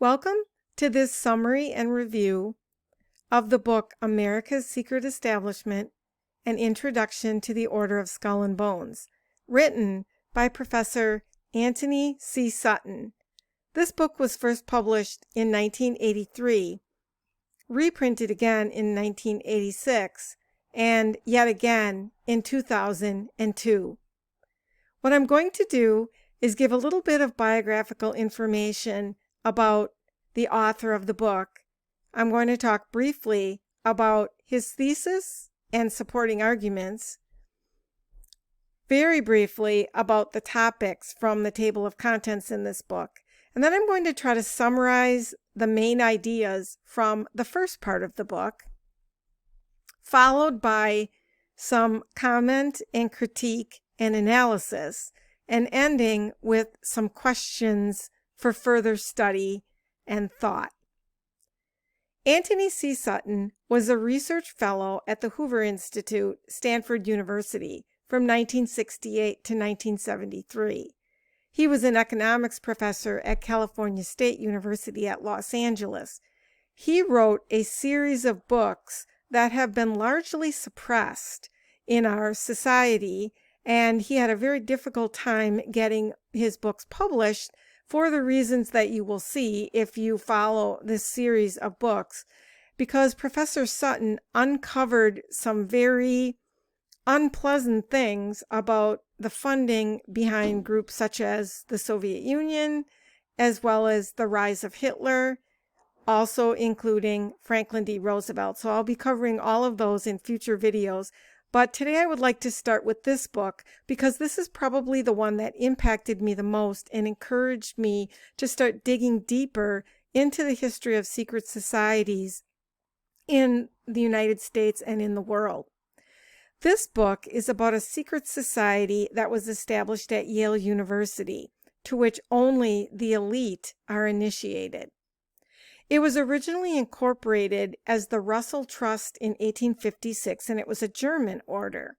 Welcome to this summary and review of the book America's Secret Establishment: An Introduction to the Order of Skull and Bones, written by Professor Antony C. Sutton. This book was first published in 1983, reprinted again in 1986, and yet again in 2002. What I'm going to do is give a little bit of biographical information about the author of the book. I'm going to talk briefly about his thesis and supporting arguments, very briefly about the topics from the table of contents in this book, and then I'm going to try to summarize the main ideas from the first part of the book, followed by some comment and critique and analysis, and ending with some questions for further study and thought. Antony C. Sutton was a research fellow at the Hoover Institute, Stanford University, from 1968 to 1973. He was an economics professor at California State University at Los Angeles. He wrote a series of books that have been largely suppressed in our society, and he had a very difficult time getting his books published for the reasons that you will see if you follow this series of books, because Professor Sutton uncovered some very unpleasant things about the funding behind groups such as the Soviet Union, as well as the rise of Hitler, also including Franklin D. Roosevelt. So I'll be covering all of those in future videos. But today I would like to start with this book because this is probably the one that impacted me the most and encouraged me to start digging deeper into the history of secret societies in the United States and in the world. This book is about a secret society that was established at Yale University, to which only the elite are initiated. It was originally incorporated as the Russell Trust in 1856, and it was a German order.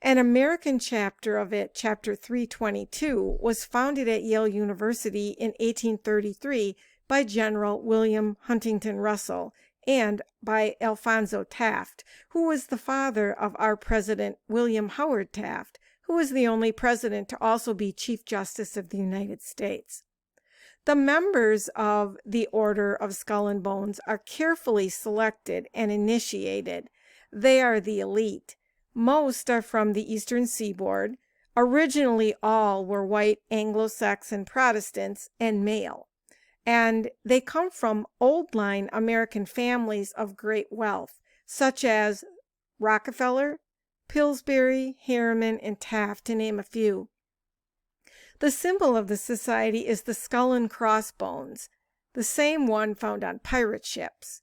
An American chapter of it, Chapter 322, was founded at Yale University in 1833 by General William Huntington Russell and by Alphonso Taft, who was the father of our President William Howard Taft, who was the only president to also be Chief Justice of the United States. The members of the Order of Skull and Bones are carefully selected and initiated. They are the elite. Most are from the Eastern Seaboard. Originally, all were white Anglo-Saxon Protestants and male. And they come from old-line American families of great wealth, such as Rockefeller, Pillsbury, Harriman, and Taft, to name a few. The symbol of the society is the skull and crossbones, the same one found on pirate ships.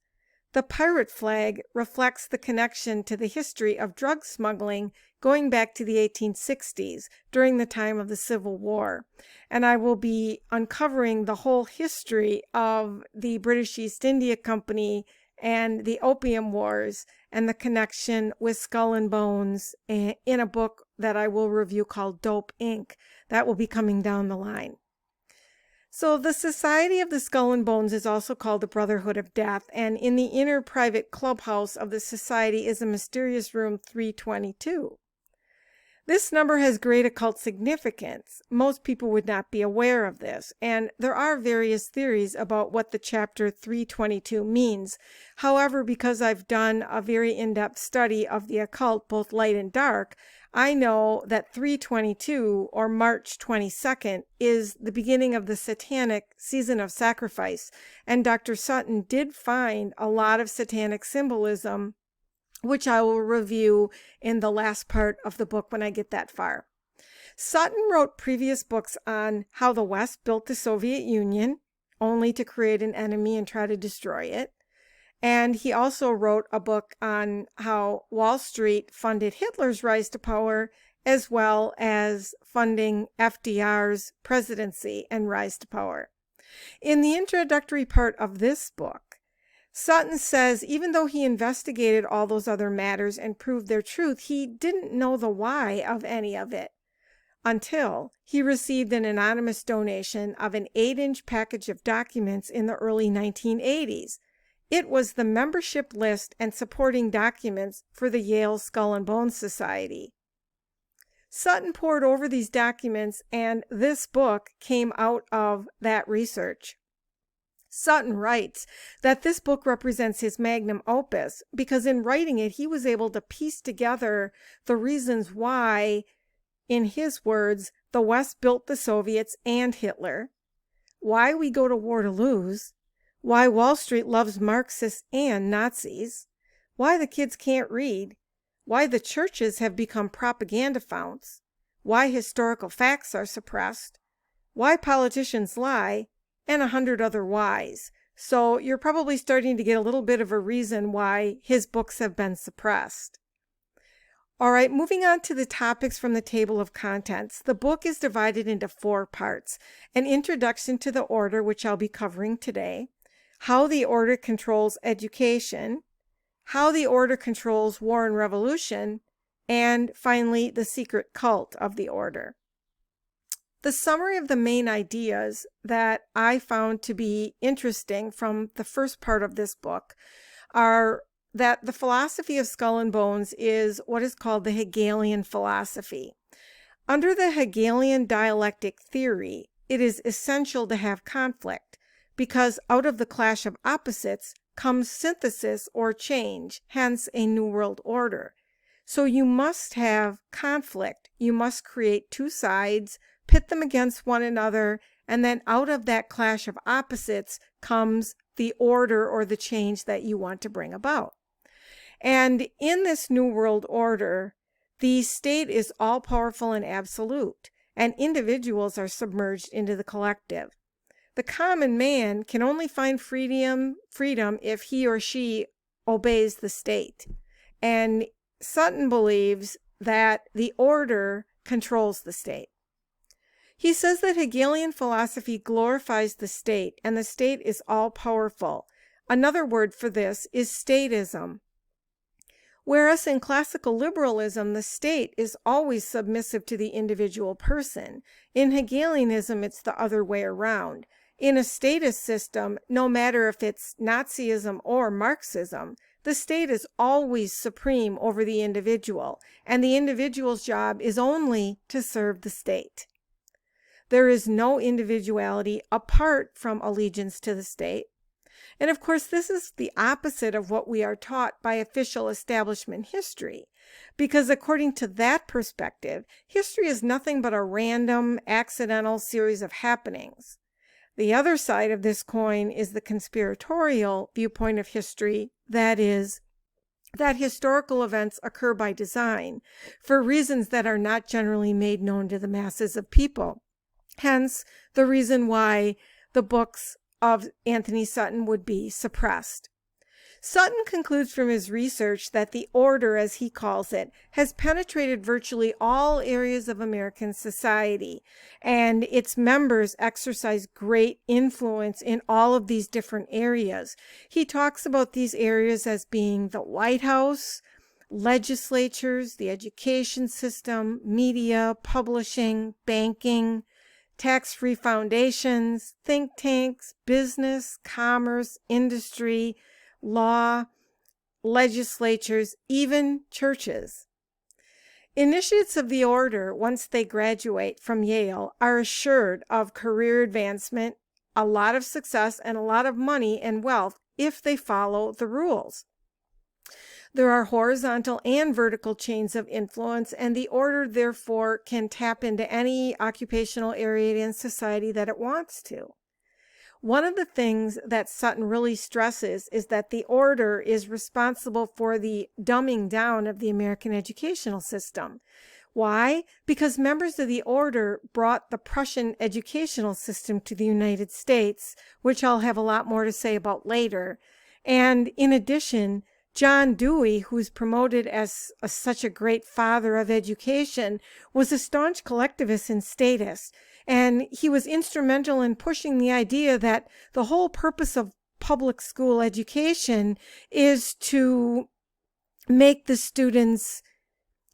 The pirate flag reflects the connection to the history of drug smuggling going back to the 1860s during the time of the Civil War. And I will be uncovering the whole history of the British East India Company and the Opium Wars and the connection with Skull and Bones in a book that I will review called Dope, Inc. That will be coming down the line. So the Society of the Skull and Bones is also called the Brotherhood of Death, and in the inner private clubhouse of the society is a mysterious room 322. This number has great occult significance. Most people would not be aware of this, and there are various theories about what the chapter 322 means. However, because I've done a very in-depth study of the occult, both light and dark, I know that 322, or March 22nd, is the beginning of the satanic season of sacrifice, and Dr. Sutton did find a lot of satanic symbolism, which I will review in the last part of the book when I get that far. Sutton wrote previous books on how the West built the Soviet Union, only to create an enemy and try to destroy it. And he also wrote a book on how Wall Street funded Hitler's rise to power, as well as funding FDR's presidency and rise to power. In the introductory part of this book, Sutton says even though he investigated all those other matters and proved their truth, he didn't know the why of any of it. until he received an anonymous donation of an 8-inch package of documents in the early 1980s. It was the membership list and supporting documents for the Yale Skull and Bones Society. Sutton pored over these documents, and this book came out of that research. Sutton writes that this book represents his magnum opus because in writing it, he was able to piece together the reasons why, in his words, the West built the Soviets and Hitler, why we go to war to lose, why Wall Street loves Marxists and Nazis, why the kids can't read, why the churches have become propaganda founts, why historical facts are suppressed, why politicians lie, and 100 other whys. So you're probably starting to get a little bit of a reason why his books have been suppressed. All right, moving on to the topics from the table of contents. The book is divided into 4 parts: an introduction to the order, which I'll be covering today, how the order controls education, how the order controls war and revolution, and finally, the secret cult of the order. The summary of the main ideas that I found to be interesting from the first part of this book are that the philosophy of Skull and Bones is what is called the Hegelian philosophy. Under the Hegelian dialectic theory, it is essential to have conflict because out of the clash of opposites comes synthesis or change, hence a new world order. So you must have conflict. You must create 2 sides, pit them against one another, and then out of that clash of opposites comes the order or the change that you want to bring about. And in this new world order, the state is all-powerful and absolute, and individuals are submerged into the collective. The common man can only find freedom if he or she obeys the state. And Sutton believes that the order controls the state. He says that Hegelian philosophy glorifies the state, and the state is all-powerful. Another word for this is statism. Whereas in classical liberalism, the state is always submissive to the individual person. In Hegelianism, it's the other way around. In a statist system, no matter if it's Nazism or Marxism, the state is always supreme over the individual, and the individual's job is only to serve the state. There is no individuality apart from allegiance to the state. And of course, this is the opposite of what we are taught by official establishment history, because according to that perspective, history is nothing but a random, accidental series of happenings. The other side of this coin is the conspiratorial viewpoint of history, that is, that historical events occur by design for reasons that are not generally made known to the masses of people. Hence, the reason why the books of Anthony Sutton would be suppressed. Sutton concludes from his research that the order, as he calls it, has penetrated virtually all areas of American society, and its members exercise great influence in all of these different areas. He talks about these areas as being the White House, legislatures, the education system, media, publishing, banking, tax-free foundations, think tanks, business, commerce, industry, law, legislatures, even churches. Initiates of the order, once they graduate from Yale, are assured of career advancement, a lot of success, and a lot of money and wealth if they follow the rules. There are horizontal and vertical chains of influence, and the order, therefore, can tap into any occupational area in society that it wants to. One of the things that Sutton really stresses is that the order is responsible for the dumbing down of the American educational system. Why? Because members of the order brought the Prussian educational system to the United States, which I'll have a lot more to say about later. And in addition, John Dewey, who's promoted as such a great father of education, was a staunch collectivist and statist. And he was instrumental in pushing the idea that the whole purpose of public school education is to make the students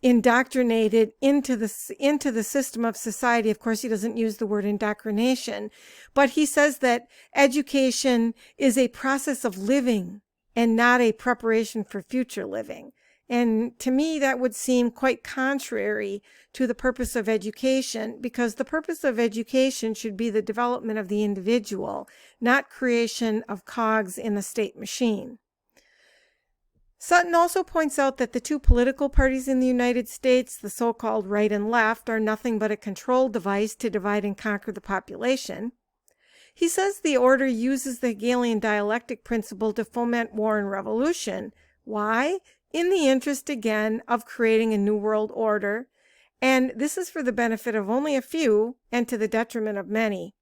indoctrinated into the system of society. Of course, he doesn't use the word indoctrination, but he says that education is a process of living and not a preparation for future living. And to me, that would seem quite contrary to the purpose of education, because the purpose of education should be the development of the individual, not creation of cogs in the state machine. Sutton also points out that the two political parties in the United States, the so-called right and left, are nothing but a control device to divide and conquer the population. He says the order uses the Hegelian dialectic principle to foment war and revolution. Why? In the interest, again, of creating a new world order, and this is for the benefit of only a few and to the detriment of many.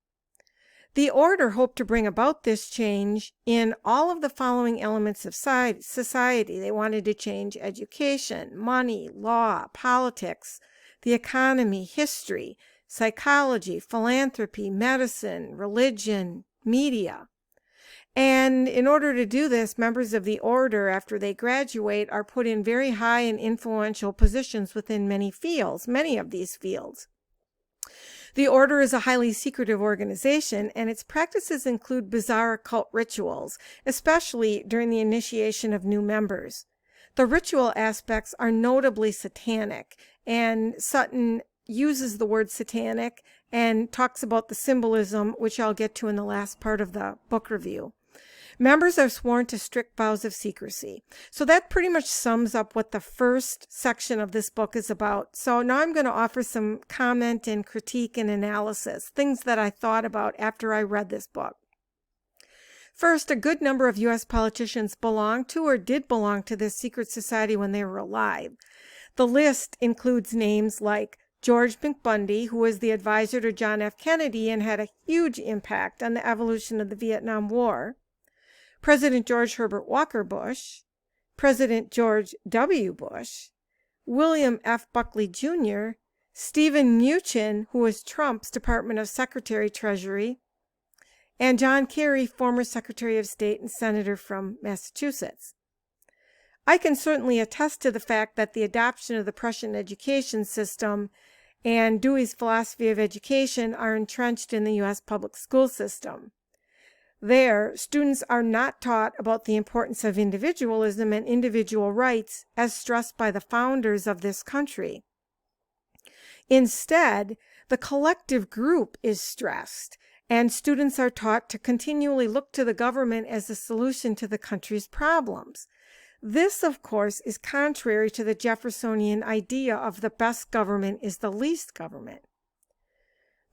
The order hoped to bring about this change in all of the following elements of society. They wanted to change education, money, law, politics, the economy, history, psychology, philanthropy, medicine, religion, media. And in order to do this, members of the order, after they graduate, are put in very high and influential positions within many of these fields. The order is a highly secretive organization, and its practices include bizarre occult rituals, especially during the initiation of new members. The ritual aspects are notably satanic, and Sutton uses the word satanic and talks about the symbolism, which I'll get to in the last part of the book review. Members are sworn to strict vows of secrecy. So that pretty much sums up what the first section of this book is about. So now I'm going to offer some comment and critique and analysis, things that I thought about after I read this book. First, a good number of U.S. politicians belonged to or did belong to this secret society when they were alive. The list includes names like George McBundy, who was the advisor to John F. Kennedy and had a huge impact on the evolution of the Vietnam War, President George Herbert Walker Bush, President George W. Bush, William F. Buckley Jr., Stephen Mnuchin, who was Trump's Department of Secretary Treasury, and John Kerry, former Secretary of State and Senator from Massachusetts. I can certainly attest to the fact that the adoption of the Prussian education system and Dewey's philosophy of education are entrenched in the U.S. public school system. There, students are not taught about the importance of individualism and individual rights as stressed by the founders of this country. Instead, the collective group is stressed, and students are taught to continually look to the government as a solution to the country's problems. This, of course, is contrary to the Jeffersonian idea of the best government is the least government.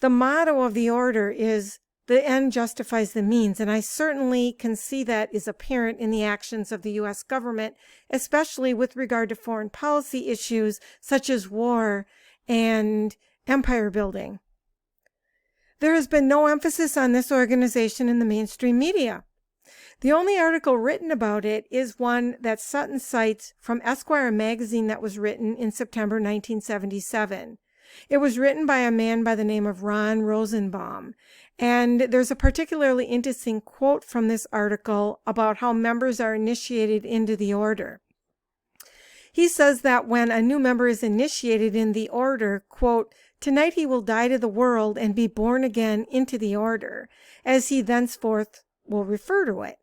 The motto of the order is the end justifies the means, and I certainly can see that is apparent in the actions of the U.S. government, especially with regard to foreign policy issues such as war and empire building. There has been no emphasis on this organization in the mainstream media. The only article written about it is one that Sutton cites from Esquire magazine that was written in September 1977. It was written by a man by the name of Ron Rosenbaum, and there's a particularly interesting quote from this article about how members are initiated into the order. He says that when a new member is initiated in the order, quote, "Tonight he will die to the world and be born again into the order, as he thenceforth will refer to it.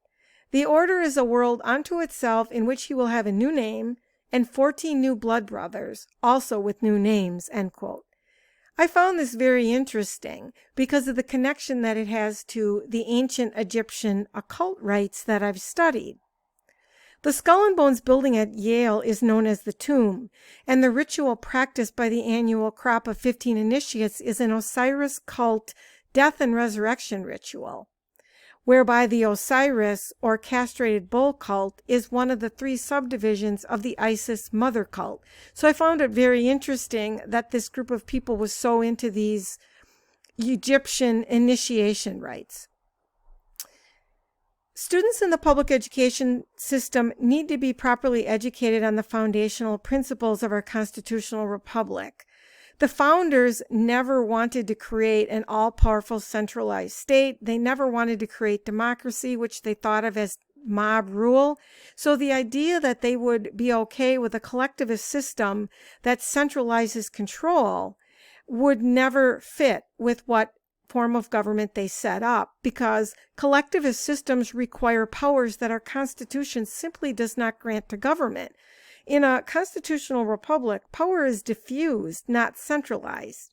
The order is a world unto itself in which he will have a new name and 14 new blood brothers, also with new names," end quote. I found this very interesting because of the connection that it has to the ancient Egyptian occult rites that I've studied. The Skull and Bones building at Yale is known as the Tomb, and the ritual practiced by the annual crop of 15 initiates is an Osiris cult death and resurrection ritual, whereby the Osiris, or castrated bull cult, is one of the 3 subdivisions of the Isis mother cult. So I found it very interesting that this group of people was so into these Egyptian initiation rites. Students in the public education system need to be properly educated on the foundational principles of our constitutional republic. The founders never wanted to create an all-powerful centralized state. They never wanted to create democracy, which they thought of as mob rule. So the idea that they would be okay with a collectivist system that centralizes control would never fit with what form of government they set up, because collectivist systems require powers that our Constitution simply does not grant to government. In a constitutional republic, power is diffused, not centralized.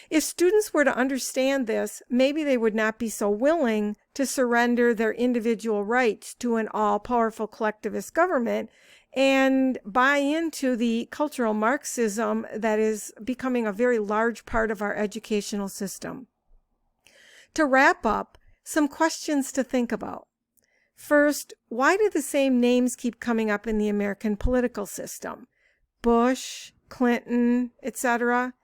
If students were to understand this, maybe they would not be so willing to surrender their individual rights to an all-powerful collectivist government and buy into the cultural Marxism that is becoming a very large part of our educational system. To wrap up, some questions to think about. First, why do the same names keep coming up in the American political system? Bush, Clinton, etc.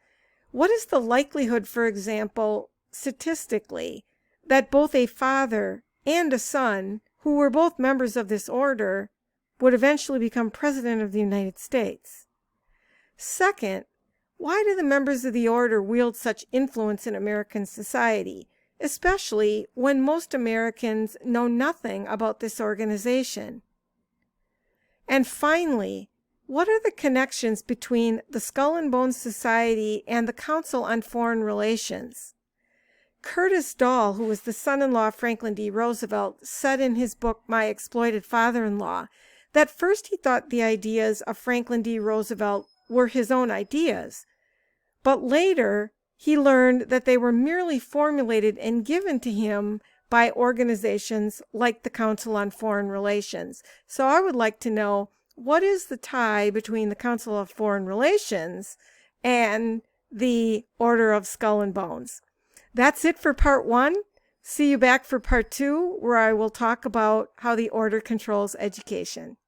What is the likelihood, for example, statistically, that both a father and a son, who were both members of this order, would eventually become president of the United States? Second, why do the members of the order wield such influence in American society, especially when most Americans know nothing about this organization? And finally, what are the connections between the Skull and Bones Society and the Council on Foreign Relations? Curtis Dahl, who was the son-in-law of Franklin D. Roosevelt, said in his book, My Exploited Father-in-Law, that first he thought the ideas of Franklin D. Roosevelt were his own ideas, but later he learned that they were merely formulated and given to him by organizations like the Council on Foreign Relations. So I would like to know, what is the tie between the Council of Foreign Relations and the Order of Skull and Bones? That's it for part 1. See you back for part 2, where I will talk about how the order controls education.